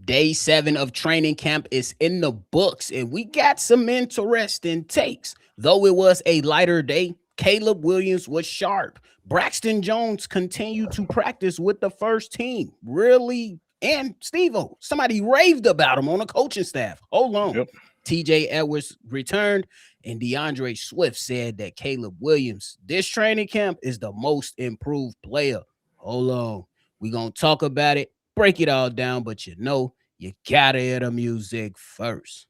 Day 7 of training camp is in the books, and we got some interesting takes. Though it was a lighter day, Caleb Williams was sharp. Braxton Jones continued to practice with the first team. Really? And Steve-O, somebody raved about him on the coaching staff. Hold on. Yep. TJ Edwards returned, and DeAndre Swift said that Caleb Williams, this training camp, is the most improved player. Hold on. We're going to talk about it, break it all down, but you gotta hear the music first.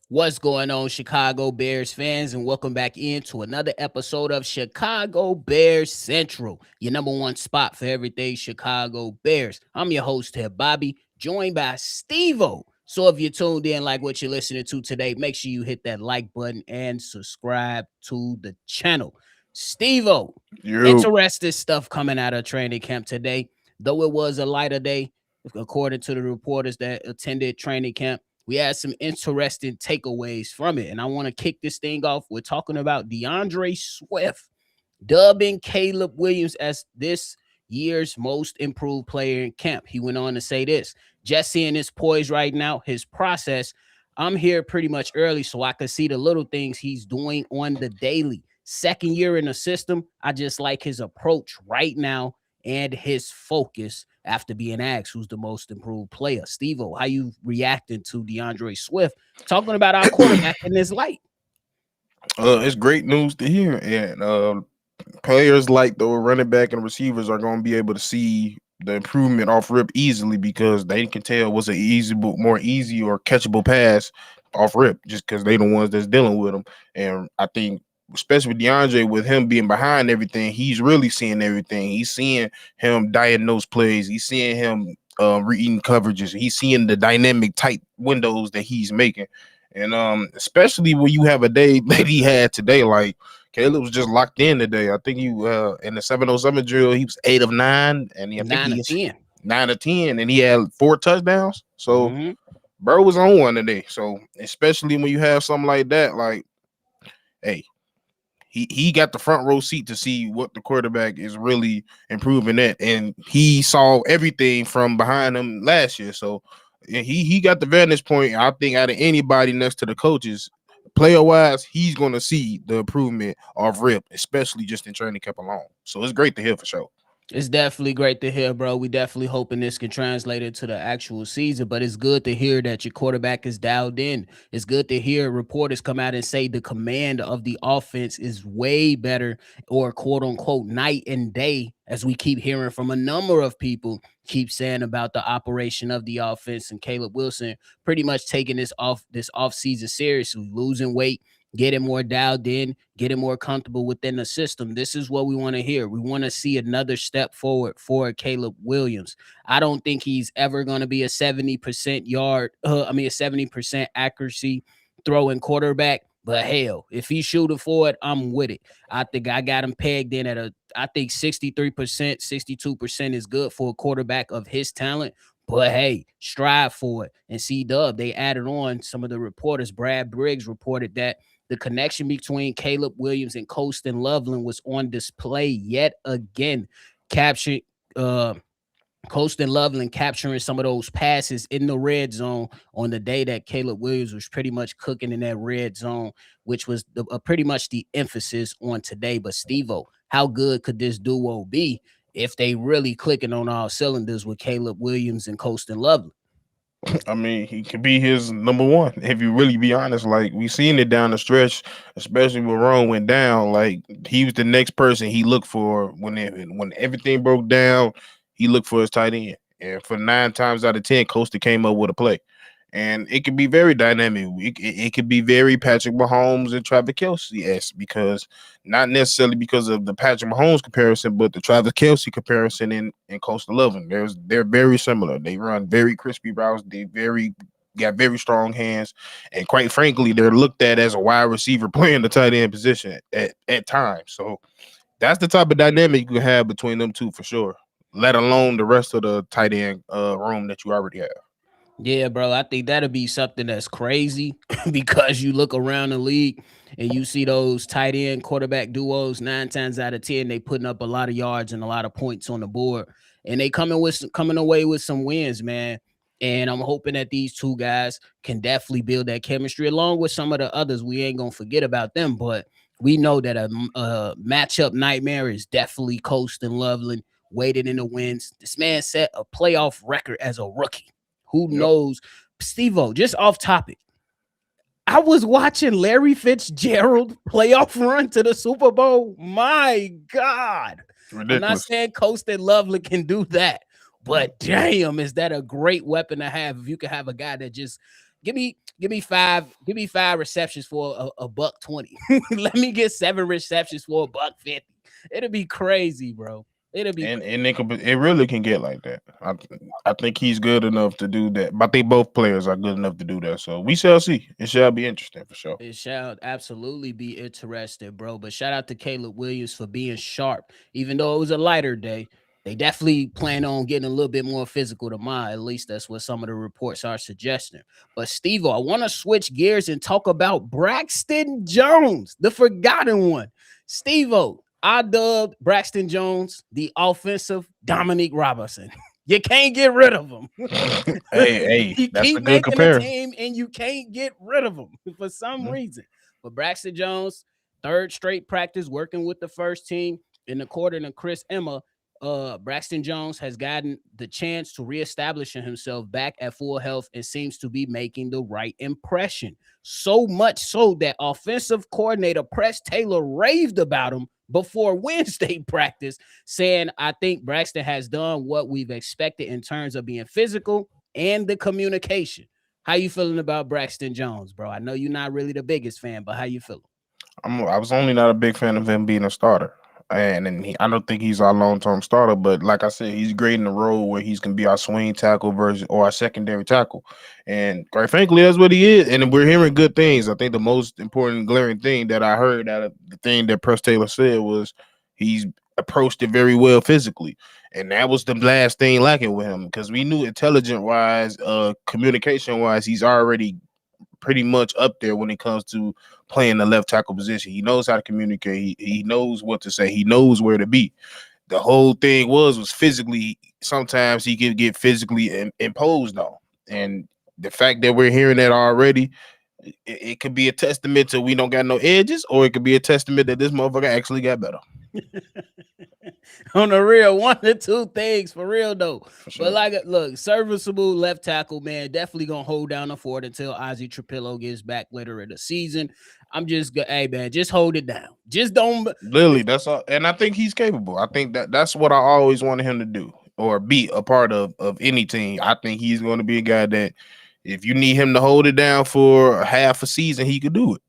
What's going on, Chicago Bears fans, and welcome back into another episode of Chicago Bears Central, your number one spot for everything Chicago Bears. I'm your host here, Bobby, joined by Steve-O. So if you're tuned in like what you're listening to today, make sure you hit that like button and subscribe to the channel. Steve-O, interesting stuff coming out of training camp today. Though it was a lighter day, according to the reporters that attended training camp, we had some interesting takeaways from it. And I want to kick this thing off. We're talking about DeAndre Swift dubbing Caleb Williams as this year's most improved player in camp. He went on to say this: just seeing his poise right now, his process. I'm here pretty much early so I can see the little things he's doing on the daily. Second year in the system, I just like his approach right now and his focus after being asked who's the most improved player. Steve-O, how you reacting to DeAndre Swift talking about our quarterback in this light? It's great news to hear, and players like the running back and receivers are going to be able to see the improvement off rip easily because they can tell what's more easy or catchable pass off rip just because they the ones that's dealing with them. And I think, especially with DeAndre, with him being behind everything, he's really seeing everything. He's seeing him diagnose plays. He's seeing him reading coverages. He's seeing the dynamic tight windows that he's making. And especially when you have a day that he had today, like Caleb was just locked in today. I think he in the 707 drill, he was 8 of 9, and I think he's 9 of 10, and he had 4 touchdowns. So bro was on one today. So especially when you have something like that, like, hey, he got the front row seat to see what the quarterback is really improving at, and he saw everything from behind him last year. So he got the vantage point. I think out of anybody next to the coaches, player wise, he's going to see the improvement of rip, especially just in training camp alone. So it's great to hear for sure. It's definitely great to hear, bro. We definitely hoping this can translate into the actual season, but it's good to hear that your quarterback is dialed in. It's good to hear reporters come out and say the command of the offense is way better, or quote unquote night and day, as we keep hearing from a number of people keep saying about the operation of the offense, and Caleb Wilson pretty much taking this off season seriously, losing weight, getting more dialed in, getting more comfortable within the system. This is what we want to hear. We want to see another step forward for Caleb Williams. I don't think he's ever going to be a 70% a 70% accuracy throwing quarterback. But hell, if he's shooting for it, I'm with it. I think I got him pegged in at I think 63%, 62% is good for a quarterback of his talent. But hey, strive for it. And C-Dub, they added on some of the reporters. Brad Briggs reported that the connection between Caleb Williams and Colston Loveland was on display yet again, capturing Colston Loveland capturing some of those passes in the red zone on the day that Caleb Williams was pretty much cooking in that red zone, which was pretty much the emphasis on today. But Steve-O, how good could this duo be if they really clicking on all cylinders with Caleb Williams and Colston Loveland? I mean, he could be his number one if you really be honest. Like, we seen it down the stretch, especially when Ron went down. Like, he was the next person he looked for when everything broke down. He looked for his tight end, and for 9 times out of 10, Costa came up with a play. and it could be very dynamic. It could be very Patrick Mahomes and Travis Kelsey because not necessarily because of the Patrick Mahomes comparison, but the Travis Kelsey comparison in Coastal Loving. They're very similar. They run very crispy routes. They very got very strong hands, and quite frankly, they're looked at as a wide receiver playing the tight end position at times. So that's the type of dynamic you can have between them two for sure. Let alone the rest of the tight end room that you already have. Yeah, bro, I think that'll be something that's crazy because you look around the league and you see those tight end quarterback duos 9 times out of 10, they putting up a lot of yards and a lot of points on the board. And they coming away with some wins, man. And I'm hoping that these two guys can definitely build that chemistry along with some of the others. We ain't gonna forget about them, but we know that a matchup nightmare is definitely Coast and Loveland weighted in the wins. This man set a playoff record as a rookie. Who Yep. knows? Steve-O, just off topic. I was watching Larry Fitzgerald playoff run to the Super Bowl. My God. I'm not Ridiculous. saying Coast and Lovely can do that, but damn, is that a great weapon to have if you can have a guy that just give me five receptions for a buck 20. Let me get 7 receptions for a buck 50. It'll be crazy, bro. It'll be And it really can get like that. I think he's good enough to do that. But I think both players are good enough to do that. So we shall see. It shall be interesting for sure. It shall absolutely be interesting, bro. But shout out to Caleb Williams for being sharp. Even though it was a lighter day, they definitely plan on getting a little bit more physical tomorrow. At least that's what some of the reports are suggesting. But Steve, I want to switch gears and talk about Braxton Jones, the forgotten one. Steve, I dubbed Braxton Jones the offensive Dominique Robinson. You can't get rid of him. Hey, He that's a keep good making the comparison. team, and you can't get rid of him for some Mhm. reason. But Braxton Jones, third straight practice working with the first team, in according to Chris Emma, Braxton Jones has gotten the chance to reestablish himself back at full health and seems to be making the right impression. So much so that offensive coordinator Press Taylor raved about him before Wednesday practice, saying, I think Braxton has done what we've expected in terms of being physical and the communication. How you feeling about Braxton Jones, bro? I know you're not really the biggest fan, but how you feeling? I was only not a big fan of him being a starter. I don't think he's our long term starter, but like I said, he's great in the role where he's gonna be our swing tackle version or our secondary tackle. And quite frankly, that's what he is. And we're hearing good things. I think the most important glaring thing that I heard out of the thing that Press Taylor said was he's approached it very well physically. And that was the last thing lacking with him because we knew intelligent wise, communication wise, he's already pretty much up there when it comes to playing the left tackle position. He knows how to communicate. He knows what to say. He knows where to be. The whole thing was physically. Sometimes he can get physically imposed on, and the fact that we're hearing that already, it could be a testament to we don't got no edges, or it could be a testament that this motherfucker actually got better On the real, one or two things for real though. for But sure. like, look, serviceable left tackle, man, definitely gonna hold down the fort until Ozzy Trapillo gets back later in the season. Hey man, just hold it down. Just don't. Literally, that's all, and I think he's capable. I think that's what I always wanted him to do or be a part of any team. I think he's going to be a guy that if you need him to hold it down for half a season, he could do it.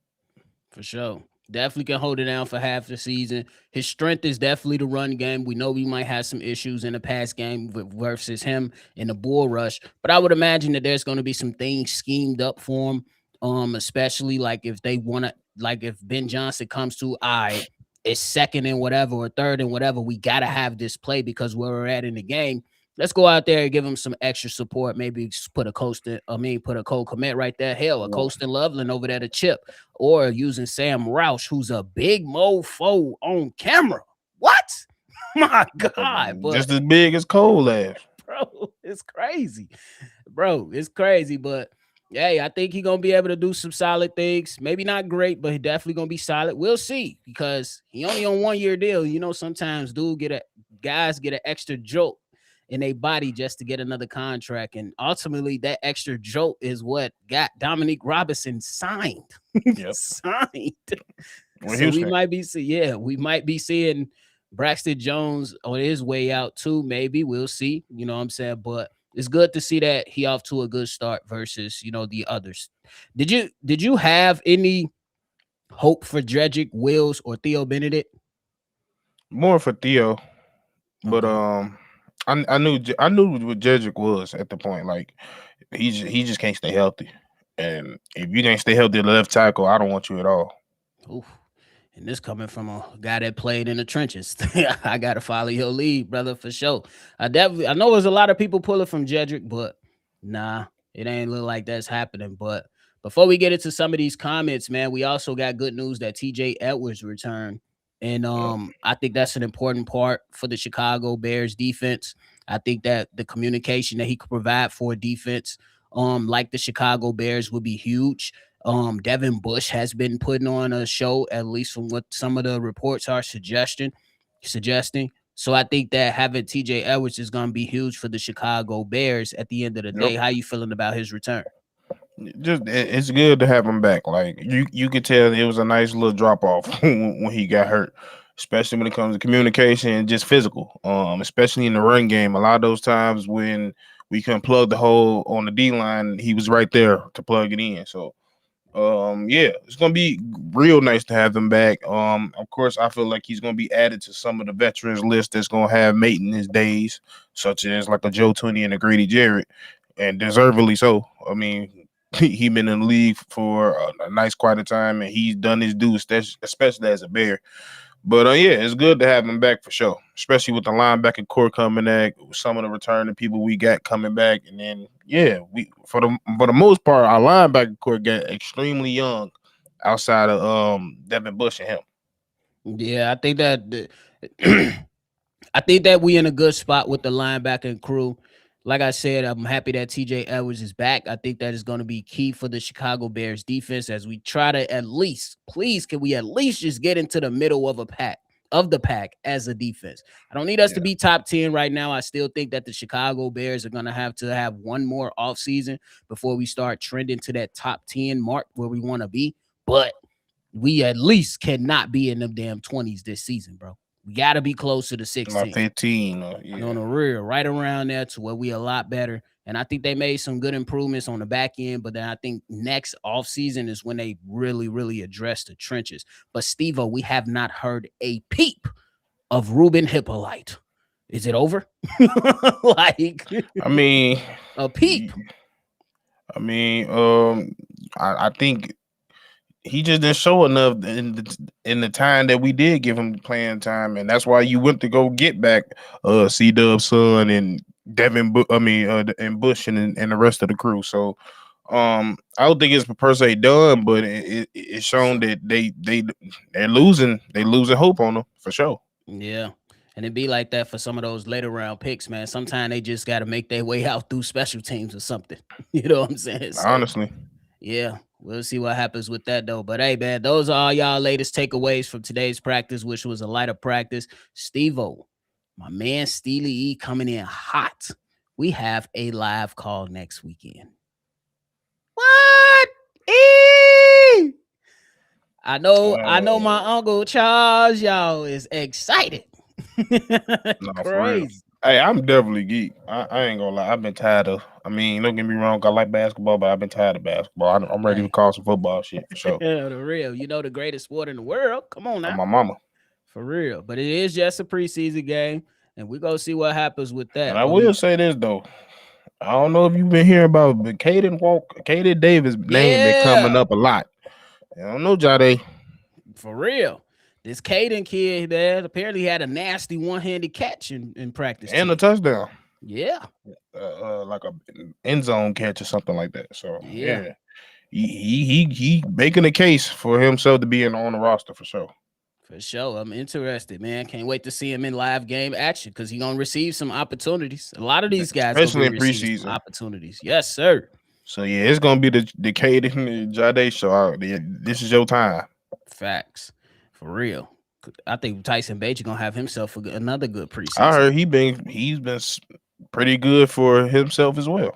For sure. Definitely can hold it down for half the season. His strength is definitely the run game. We know we might have some issues in the pass game versus him in the bull rush, but I would imagine that there's going to be some things schemed up for him. Especially like if they want to, like if Ben Johnson comes to, I, it's second and whatever or third and whatever, we got to have this play because where we're at in the game. Let's go out there and give him some extra support. Maybe put a put a Cole Komet right there. Hell, a Well, Colston Loveland over there to chip, or using Sam Roush, who's a big mofo on camera. What? My God, but just as big as Cole ass. bro, it's crazy. Bro, it's crazy. But hey, I think he's gonna be able to do some solid things. Maybe not great, but he definitely gonna be solid. We'll see because he only on 1 year deal. You know, sometimes guys get an extra jolt in their body just to get another contract. And ultimately that extra jolt is what got Dominique Robinson signed. Yep. Signed. With So Houston, we might be seeing Braxton Jones on his way out too. Maybe we'll see. You know what I'm saying? But it's good to see that he off to a good start versus the others. Did you have any hope for Dredrick Wills or Theo Benedict? More for Theo, but Okay. I knew what Jedrick was at the point. Like he just can't stay healthy, and if you can't stay healthy at left tackle, I don't want you at all. Oof. And this coming from a guy that played in the trenches. I gotta follow your lead, brother, for sure. I know there's a lot of people pulling from Jedrick, but nah, it ain't look like that's happening. But before we get into some of these comments, man, we also got good news that TJ Edwards returned. And Yeah. I think that's an important part for the Chicago Bears defense. I think that the communication that he could provide for defense, like the Chicago Bears, would be huge. Devin Bush has been putting on a show, at least from what some of the reports are suggesting. So I think that having TJ Edwards is going to be huge for the Chicago Bears at the end of the Yep. day. How you feeling about his return? It's good to have him back. Like you could tell it was a nice little drop off when he got hurt, especially when it comes to communication and just physical. Especially in the run game, a lot of those times when we couldn't plug the hole on the D line, he was right there to plug it in. So yeah, it's gonna be real nice to have him back. Of course, I feel like he's gonna be added to some of the veterans list that's gonna have maintenance days, such as like a Joe Tooney and a Grady Jarrett, and deservedly so. I mean, he been in the league for a nice quite a time, and he's done his due, especially as a Bear. But yeah, it's good to have him back for sure, especially with the linebacker core coming back, some of the returning people we got coming back, and then yeah, we for the most part, our linebacker core got extremely young outside of Devin Bush and him. Yeah, I think that I think that we in a good spot with the linebacking crew. Like I said, I'm happy that TJ Edwards is back. I think that is going to be key for the Chicago Bears defense as we try to at least, please, can we at least just get into the middle of the pack as a defense? I don't need us to Yeah, be top 10 right now. I still think that the Chicago Bears are going to have one more offseason before we start trending to that top 10 mark where we want to be. But we at least cannot be in them damn 20s this season, bro. We got to be closer to like 16 15. on Yeah, the rear, right around there to where we a lot better. And I think they made some good improvements on the back end, but then I think next offseason is when they really, really address the trenches. But Steve, we have not heard a peep of Ruben Hippolyte. Is it over? Like I mean, a y- peep. I mean, I think he just didn't show enough in the time that we did give him playing time, and that's why you went to go get back C Dub's son and and Bush and the rest of the crew. So I don't think it's per se done, but it's shown that they're losing hope on them for sure. Yeah. And it be like that for some of those later round picks, man. Sometimes they just got to make their way out through special teams or something. You know what I'm saying? So Honestly, yeah, we'll see what happens with that though. But hey, man, those are all y'all latest takeaways from today's practice, which was a lighter practice. Steve-O, my man Steely E coming in hot. We have a live call next weekend. What? E! I know my Uncle Charles, y'all, is excited. no, for real. Crazy. Hey, I'm definitely geek. I ain't gonna lie. I've been tired of. I mean, don't get me wrong. I like basketball, but I've been tired of basketball. I'm ready to Hey, call some football shit for sure. the real. You know the greatest sport in the world. Come on On now. my mama. For real. But it is just a preseason game, and we're gonna see what happens with And that. I But we will say this though. I don't know if you've been hearing about, but Caden Davis' name been coming yeah, up a lot. I don't know, Jade. for real. This Caden kid there apparently had a nasty one-handed catch in practice And a today. touchdown, Yeah, like a end zone catch or something like that. So yeah, yeah, he making a case for himself to be on the roster for sure. for sure. I'm interested, man. Can't wait to see him in live game action because he's gonna receive some opportunities. A lot of these guys gonna Especially be in receiving some preseason. opportunities. Yes, sir. So yeah, it's gonna be the Caden and Jade show. This is your time. Facts. For real. I think Tyson Bajer gonna have himself another good I preseason. heard he's been pretty good for himself as well.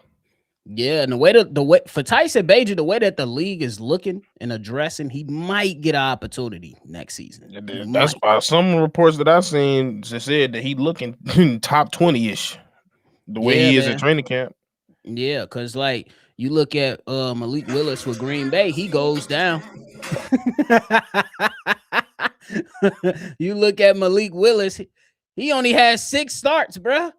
Yeah, and the way for Tyson Bajer, the way that the league is looking and addressing, he might get an opportunity next season. He That's might. why some reports that I've seen just said that he looking top 20 ish the way Yeah, he is in man. training camp. Yeah, cause like you look at Malik Willis with Green Bay, he goes down. You look at Malik Willis, he only has 6 starts, bruh.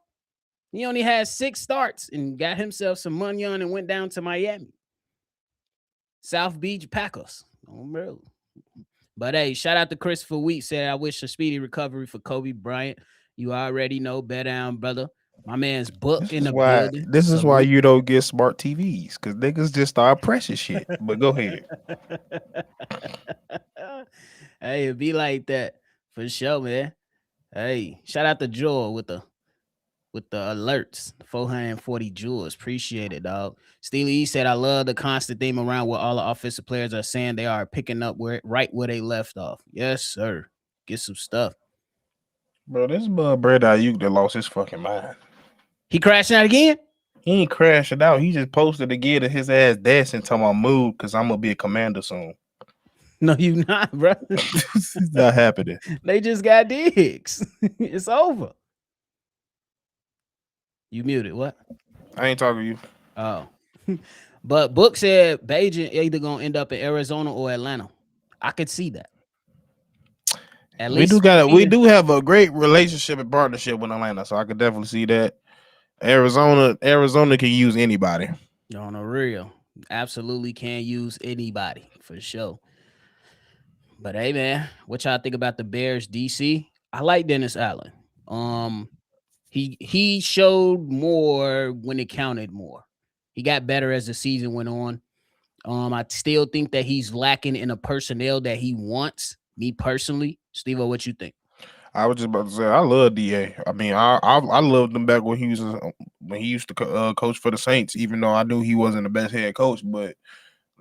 He only has 6 starts and got himself some money on and went down to Miami. South Beach Packers. Oh, bro. But hey, shout out to Christopher Wheat. Said, I wish a speedy recovery for Kobe Bryant. You already know, bet down, brother. My man's Book This in is the why. building. This is why Salute. you don't get smart TVs because niggas just start precious shit. But go ahead. Hey, it be like that for sure, man. Hey, shout out to Joel with the alerts. 440 jewels. Appreciate it, dog. Steely E said, I love the constant theme around what all the offensive players are saying. They are picking up right where they left off. Yes, sir. Get some stuff. Bro, this Brad Ayuk that lost his fucking mind. He crashing out again? He ain't crashing out. He just posted again of his ass dancing talking about mood because I'm gonna be a commander soon. No, you not, bro. This is not happening. They just got digs. It's over. You muted. What? I ain't talking to you. Oh. But Book said Beijing either gonna end up in Arizona or Atlanta. I could see that. At least We being do have a great relationship and partnership with Atlanta, so I could definitely see that. Arizona can use anybody. on the real. Absolutely can use anybody for sure. But hey man, what y'all think about the Bears DC? I like Dennis Allen. Um he showed more when it counted more. He got better as the season went on. I still think that he's lacking in a personnel that he wants. Me personally, Steve, what you think? I was just about to say I love Da. I mean, I loved him back when when he used to coach for the Saints. Even though I knew he wasn't the best head coach, but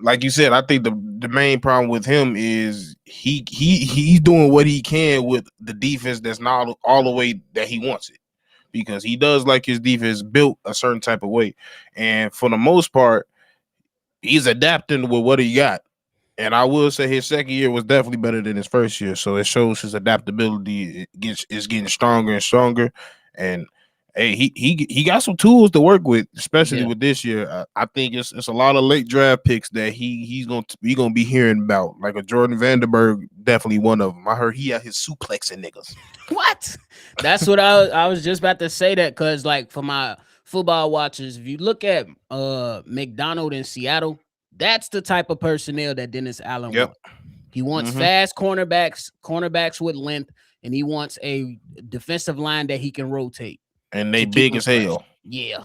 like you said, I think the main problem with him is he's doing what he can with the defense that's not all the way that he wants it because he does like his defense built a certain type of way, and for the most part, he's adapting with what he got. And I will say his second year was definitely better than his first year. So it shows his adaptability is getting stronger and stronger. And hey, he got some tools to work with, especially Yeah. with this year. I think it's a lot of late draft picks that he's gonna be hearing about. Like a Jordan Vandenberg, definitely one of them. I heard he had his suplexing niggas. What? That's what I was just about to say that because like for my football watchers, if you look at McDonald in Seattle, that's the type of personnel that Dennis Allen Yep. wants. He wants Mm-hmm. fast cornerbacks with length, and he wants a defensive line that he can rotate And they to keep big him as fresh. hell. Yeah.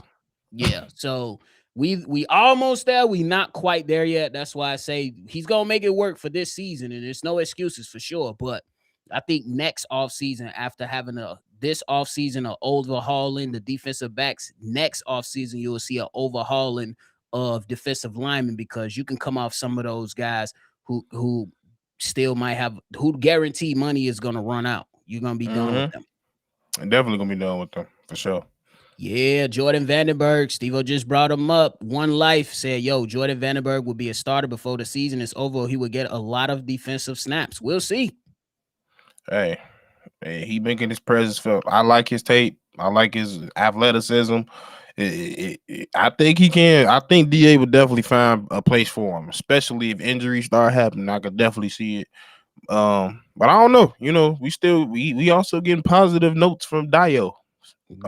Yeah. So we almost there. We not quite there yet. That's why I say he's gonna make it work for this season, and there's no excuses for sure. But I think next offseason, after having this offseason of overhauling the defensive backs, next offseason you will see an overhauling of defensive linemen because you can come off some of those guys who still might have who guarantee money is gonna run out. You're gonna be done with them. And definitely gonna be done with them for sure. Yeah, Jordan Vandenberg. Steve-O just brought him up. One Life said, yo, Jordan Vandenberg will be a starter before the season is over. He will get a lot of defensive snaps. We'll see. Hey, he making his presence felt. I like his tape. I like his athleticism. I think he can. I think Da would definitely find a place for him, especially if injuries start happening. I could definitely see it. But I don't know. You know, we also getting positive notes from Dio,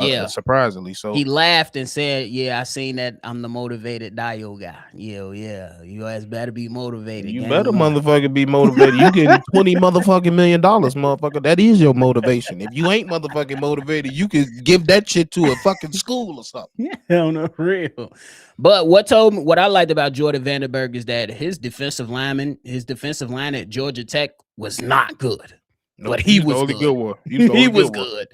Yeah. surprisingly. So He laughed and said, yeah, I seen that I'm the motivated Dio guy. Yeah. You guys better be motivated. you Game better one. motherfucker be motivated. You getting $20 million, motherfucker. That is your motivation. If you ain't motherfucking motivated, you could give that shit to a fucking school or something. Yeah, on the real. But what I liked about Jordan Vandenberg is that his defensive line at Georgia Tech was not good. But Nope, he he's the was only good. good one. He's the He only was good one. good.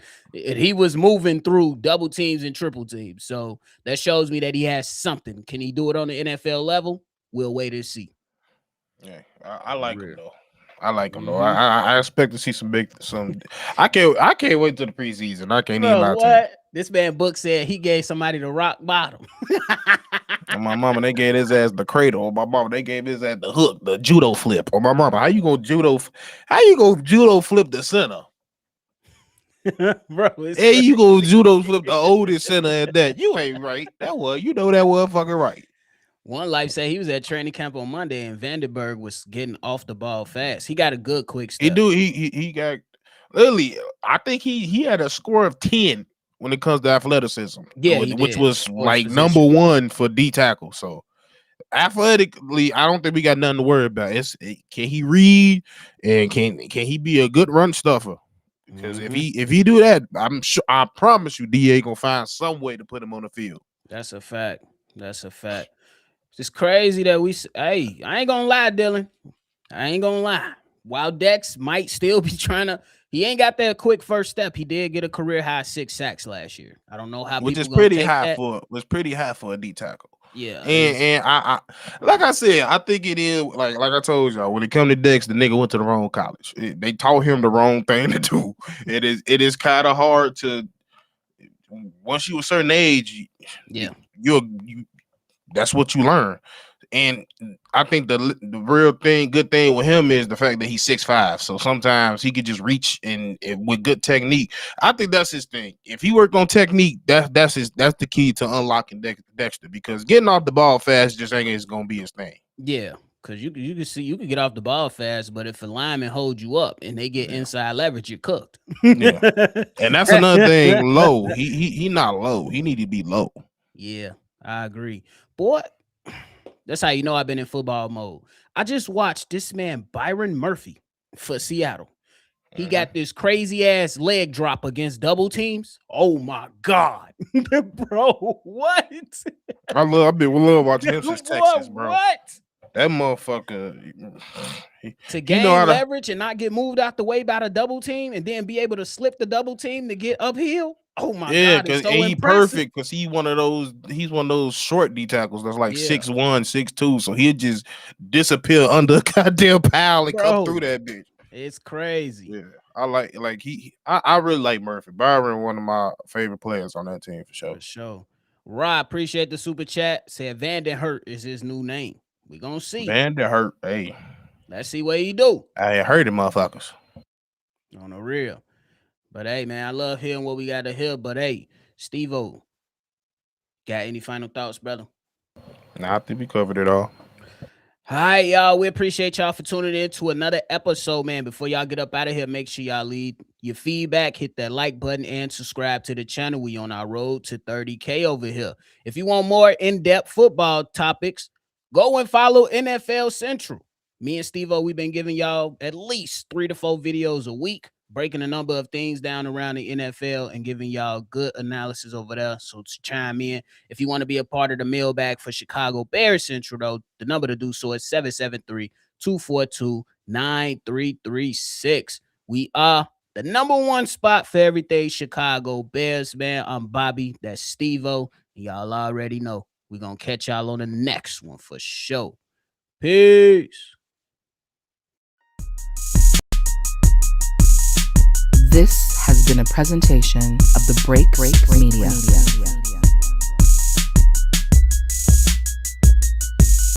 And he was moving through double teams and triple teams. So that shows me that he has something. Can he do it on the NFL level? We'll wait and see. Yeah, I like him Real. though. I like him though. Mhm. I expect to see some. I can't wait till the preseason. I can't even Bro, lie to you. what? This man Book said he gave somebody the rock bottom. On my mama, they gave his ass the cradle. On my mama, they gave his ass the hook, the judo flip. On my mama, how you gonna judo flip the center? Bro, it's Hey, you go crazy. judo flip the oldest center at that. You ain't right. That was, you know that was fucking right. One life said he was at training camp on Monday and Vandenberg was getting off the ball fast. He got a good quick He step. do he got literally. I think he had a score of 10 when it comes to athleticism, Yeah, he which did. was For his like number position. one for D tackle. So athletically, I don't think we got nothing to worry about. Can he read and can he be a good run stuffer? Because Hmm. if he do that, I'm sure I promise you, Da gonna find some way to put him on the field. That's a fact. That's a fact. It's crazy that hey, I ain't gonna lie, Dylan. I ain't gonna lie. While Dex might still be trying to, he ain't got that quick first step. He did get a career high 6 sacks last year. I don't know how Which is people gonna take that. pretty high for a D tackle. Yeah, And it's I like I said, I think it is like I told y'all when it come to Dex, the nigga went to the wrong college. They taught him the wrong thing to do. It is kind of hard to once you a certain age, yeah, you that's what you learn. And I think the real good thing with him is the fact that he's 6'5". So sometimes he could just reach and with good technique. I think that's his thing. If he worked on technique, that's the key to unlocking Dexter because getting off the ball fast just ain't is gonna be his thing. yeah. Cause you can see you can get off the ball fast, but if a lineman holds you up and they get Yeah. inside leverage, you're cooked. Yeah. And that's another thing. Low. He not low. He need to be low. Yeah, I agree. Boy, that's how you know I've been in football mode. I just watched this man Byron Murphy for Seattle. He Mhm. got this crazy ass leg drop against double teams. Oh my god, bro! What? I've been love watching him since Texas, bro. What? That motherfucker, To he know how gain to. leverage and not get moved out the way by the double team, and then be able to slip the double team to get uphill. Oh my Yeah, god, it's cause so and he impressive. perfect because he's one of those short D tackles that's like Yeah, 6'1", 6'2". So he'll just disappear under a goddamn pile and come through bro, that bitch. it's crazy. Yeah. I like I really like Murphy. Byron, one of my favorite players on that team for sure. For sure. Rod, appreciate the super chat. Said Vanden Hurt is his new name. We gonna see. Man, that hurt. Hey, Let's see what he do I hurt him, motherfuckers. on the real. But hey, man, I love hearing what we got to hear. But hey, Steve-O, got any final thoughts, brother? Nah, I think we covered it all. All right, y'all. We appreciate y'all for tuning in to another episode, man. Before y'all get up out of here, make sure y'all leave your feedback, hit that like button, and subscribe to the channel. We on our road to 30K over here. If you want more in-depth football topics, go and follow NFL Central. Me and Steve-O, we've been giving y'all at least 3 to 4 videos a week, breaking a number of things down around the NFL and giving y'all good analysis over there. So to chime in. If you want to be a part of the mailbag for Chicago Bears Central, though, the number to do so is 773-242-9336. We are the number one spot for everything Chicago Bears, man. I'm Bobby. That's Steve-O. Y'all already know. We're going to catch y'all on the next one for sure. Peace. This has been a presentation of the Break Media.